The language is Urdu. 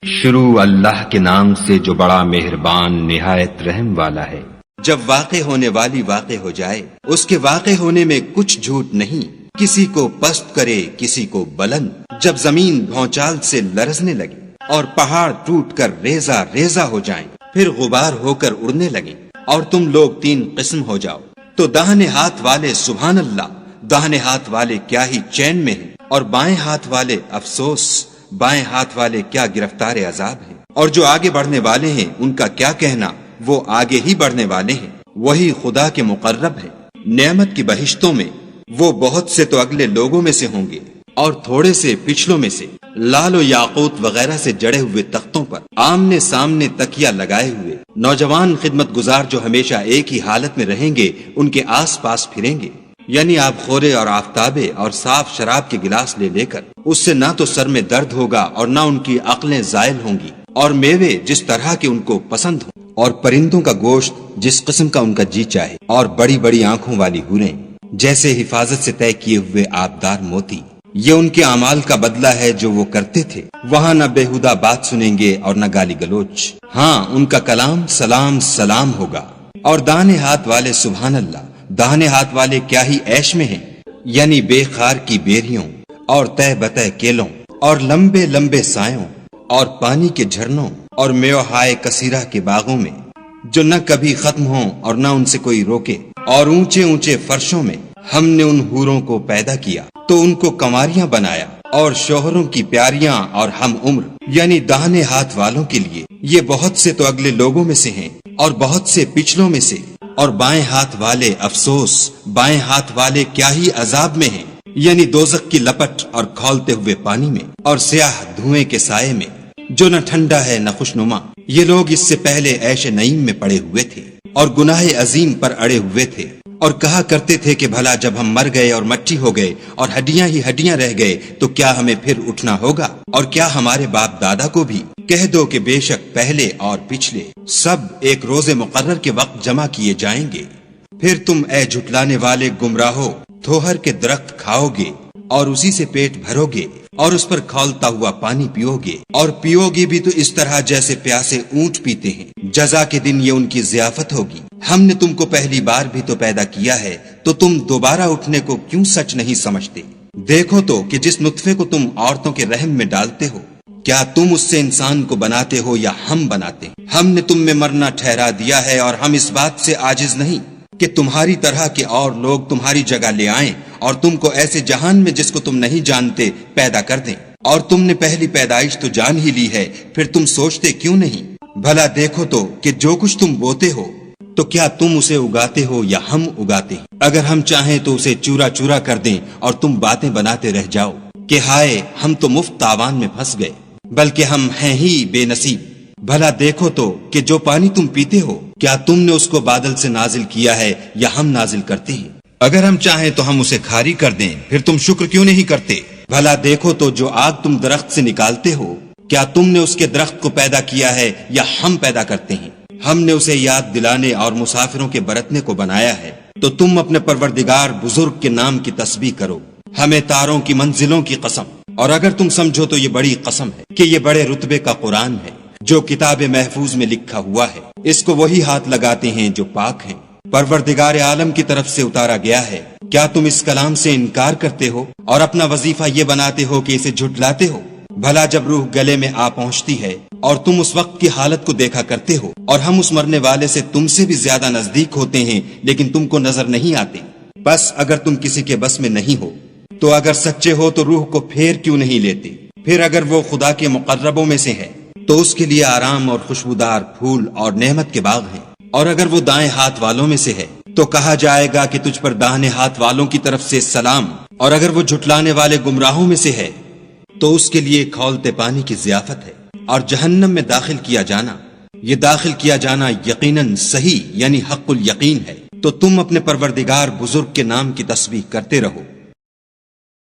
شروع اللہ کے نام سے جو بڑا مہربان نہایت رحم والا ہے۔ جب واقع ہونے والی واقع ہو جائے، اس کے واقع ہونے میں کچھ جھوٹ نہیں، کسی کو پست کرے کسی کو بلند۔ جب زمین بھونچال سے لرزنے لگے اور پہاڑ ٹوٹ کر ریزہ ریزہ ہو جائیں، پھر غبار ہو کر اڑنے لگیں اور تم لوگ تین قسم ہو جاؤ، تو داہنے ہاتھ والے سبحان اللہ، داہنے ہاتھ والے کیا ہی چین میں ہیں، اور بائیں ہاتھ والے افسوس، بائیں ہاتھ والے کیا گرفتار عذاب ہیں۔ اور جو آگے بڑھنے والے ہیں ان کا کیا کہنا، وہ آگے ہی بڑھنے والے ہیں، وہی خدا کے مقرب ہیں۔ نعمت کی بہشتوں میں وہ بہت سے تو اگلے لوگوں میں سے ہوں گے اور تھوڑے سے پچھلوں میں سے، لال و یاقوت وغیرہ سے جڑے ہوئے تختوں پر آمنے سامنے تکیہ لگائے ہوئے نوجوان خدمت گزار جو ہمیشہ ایک ہی حالت میں رہیں گے، ان کے آس پاس پھریں گے، یعنی آب خورے اور آفتابے اور صاف شراب کے گلاس لے لے کر۔ اس سے نہ تو سر میں درد ہوگا اور نہ ان کی عقلیں زائل ہوں گی، اور میوے جس طرح کے ان کو پسند ہوں، اور پرندوں کا گوشت جس قسم کا ان کا جی چاہے، اور بڑی بڑی آنکھوں والی حوریں جیسے حفاظت سے طے کیے ہوئے آبدار موتی۔ یہ ان کے اعمال کا بدلہ ہے جو وہ کرتے تھے۔ وہاں نہ بےہودہ بات سنیں گے اور نہ گالی گلوچ، ہاں ان کا کلام سلام سلام ہوگا۔ اور داہنے ہاتھ والے سبحان اللہ، داہنے ہاتھ والے کیا ہی عیش میں ہیں، یعنی بے خار کی بیریوں اور تہ بتہ کیلوں اور لمبے لمبے سایوں اور پانی کے جھرنوں اور میوہائے کثیرہ کے باغوں میں جو نہ کبھی ختم ہوں اور نہ ان سے کوئی روکے، اور اونچے اونچے فرشوں میں ہم نے ان حوروں کو پیدا کیا تو ان کو کنواریاں بنایا، اور شوہروں کی پیاریاں اور ہم عمر، یعنی داہنے ہاتھ والوں کے لیے یہ بہت سے تو اگلے لوگوں میں سے ہیں اور بہت سے پچھلوں میں سے۔ اور بائیں ہاتھ والے افسوس، بائیں ہاتھ والے کیا ہی عذاب میں ہیں، یعنی دوزخ کی لپٹ اور کھولتے ہوئے پانی میں اور سیاہ دھوئیں کے سائے میں جو نہ ٹھنڈا ہے نہ خوشنما۔ یہ لوگ اس سے پہلے عیش نعیم میں پڑے ہوئے تھے اور گناہ عظیم پر اڑے ہوئے تھے، اور کہا کرتے تھے کہ بھلا جب ہم مر گئے اور مٹی ہو گئے اور ہڈیاں ہی ہڈیاں رہ گئے تو کیا ہمیں پھر اٹھنا ہوگا؟ اور کیا ہمارے باپ دادا کو بھی؟ کہہ دو کہ بے شک پہلے اور پچھلے سب ایک روز مقرر کے وقت جمع کیے جائیں گے۔ پھر تم اے جھٹلانے والے گمراہو تھوہر کے درخت کھاؤ گے اور اسی سے پیٹ بھرو گے اور اس پر کھولتا ہوا پانی پیو گے، اور پیو گے بھی تو اس طرح جیسے پیاسے اونٹ پیتے ہیں۔ جزا کے دن یہ ان کی ضیافت ہوگی۔ ہم نے تم کو پہلی بار بھی تو پیدا کیا ہے، تو تم دوبارہ اٹھنے کو کیوں سچ نہیں سمجھتے؟ دیکھو تو کہ جس نطفے کو تم عورتوں کے رحم میں ڈالتے ہو، کیا تم اس سے انسان کو بناتے ہو یا ہم بناتے ہیں؟ ہم نے تم میں مرنا ٹھہرا دیا ہے، اور ہم اس بات سے عاجز نہیں کہ تمہاری طرح کے اور لوگ تمہاری جگہ لے آئیں اور تم کو ایسے جہان میں جس کو تم نہیں جانتے پیدا کر دیں۔ اور تم نے پہلی پیدائش تو جان ہی لی ہے، پھر تم سوچتے کیوں نہیں؟ بھلا دیکھو تو کہ جو کچھ تم بوتے ہو تو کیا تم اسے اگاتے ہو یا ہم اگاتے ہیں؟ اگر ہم چاہیں تو اسے چورا چورا کر دیں اور تم باتیں بناتے رہ جاؤ کہ ہائے ہم تو مفت تاوان میں پھنس گئے، بلکہ ہم ہیں ہی بے نصیب۔ بھلا دیکھو تو کہ جو پانی تم پیتے ہو کیا تم نے اس کو بادل سے نازل کیا ہے یا ہم نازل کرتے ہیں؟ اگر ہم چاہیں تو ہم اسے کھاری کر دیں، پھر تم شکر کیوں نہیں کرتے؟ بھلا دیکھو تو جو آگ تم درخت سے نکالتے ہو کیا تم نے اس کے درخت کو پیدا کیا ہے یا ہم پیدا کرتے ہیں؟ ہم نے اسے یاد دلانے اور مسافروں کے برتنے کو بنایا ہے، تو تم اپنے پروردگار بزرگ کے نام کی تسبیح کرو۔ ہمیں تاروں کی منزلوں کی قسم، اور اگر تم سمجھو تو یہ بڑی قسم ہے کہ یہ بڑے رتبے کا قرآن ہے جو کتاب محفوظ میں لکھا ہوا ہے، اس کو وہی ہاتھ لگاتے ہیں جو پاک ہیں، پروردگار عالم کی طرف سے اتارا گیا ہے۔ کیا تم اس کلام سے انکار کرتے ہو اور اپنا وظیفہ یہ بناتے ہو کہ اسے جھٹلاتے ہو؟ بھلا جب روح گلے میں آ پہنچتی ہے اور تم اس وقت کی حالت کو دیکھا کرتے ہو، اور ہم اس مرنے والے سے تم سے بھی زیادہ نزدیک ہوتے ہیں لیکن تم کو نظر نہیں آتے۔ بس اگر تم کسی کے بس میں نہیں ہو تو اگر سچے ہو تو روح کو پھیر کیوں نہیں لیتے؟ پھر اگر وہ خدا کے مقربوں میں سے ہے تو اس کے لیے آرام اور خوشبودار پھول اور نعمت کے باغ ہیں، اور اگر وہ دائیں ہاتھ والوں میں سے ہے تو کہا جائے گا کہ تجھ پر داہنے ہاتھ والوں کی طرف سے سلام، اور اگر وہ جھٹلانے والے گمراہوں میں سے ہے تو اس کے لیے کھولتے پانی کی ضیافت ہے، اور جہنم میں داخل کیا جانا، یہ داخل کیا جانا یقیناً صحیح یعنی حق الیقین ہے۔ تو تم اپنے پروردگار بزرگ کے نام کی تسبیح کرتے رہو۔